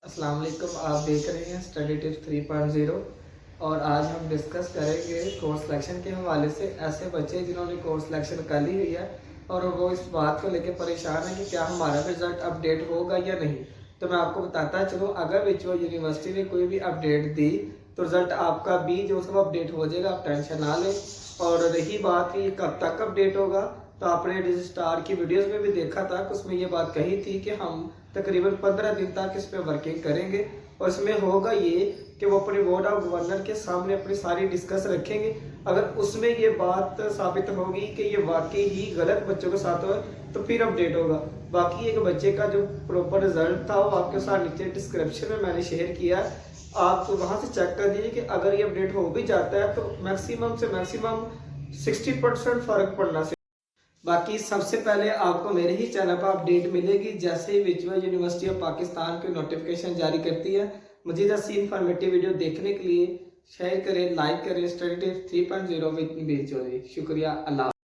अस्सलाम वालेकुम। आप देख रहे हैं स्टडी टिप्स 3.0 और आज हम डिस्कस करेंगे कोर्स सिलेक्शन के हवाले से। ऐसे बच्चे जिन्होंने कोर्स सिलेक्शन कर ली हुई है और वो इस बात को लेकर परेशान है कि क्या हमारा रिजल्ट अपडेट होगा या नहीं। तो मैं आपको बताता चलूँ, अगर विचुअल यूनिवर्सिटी ने कोई भी अपडेट दी तो रिजल्ट आपका भी जो सब अपडेट हो जाएगा, आप टेंशन ना लें। और रही बात कि कब तक अपडेट होगा, तो आपने रजिस्ट्रार की वीडियोस में भी देखा था कि उसमें ये बात कही थी कि हम तकरीबन 15 दिन तक इस पे वर्किंग करेंगे। और इसमें होगा ये कि वो अपने बोर्ड ऑफ गवर्नर के सामने अपनी सारी डिस्कस रखेंगे। अगर उसमें ये बात साबित होगी कि ये वाकई ही गलत बच्चों के साथ हुआ तो फिर अपडेट होगा। बाकी एक बच्चे का जो प्रॉपर रिजल्ट था वो आपके साथ नीचे डिस्क्रिप्शन में मैंने शेयर किया, आप तो वहां से चेक कर दीजिए कि अगर ये अपडेट हो भी जाता है तो मैक्सिमम से मैक्सिमम 60% फर्क पड़ना से। बाकी सबसे पहले आपको मेरे ही चैनल पर अपडेट मिलेगी जैसे ही विजुअल यूनिवर्सिटी ऑफ पाकिस्तान की नोटिफिकेशन जारी करती है। मजीद ऐसी इंफॉर्मेटिव वीडियो देखने के लिए शेयर करें, लाइक करें। Study tips 3.0 with Mir Chowdhury. शुक्रिया। अल्लाह।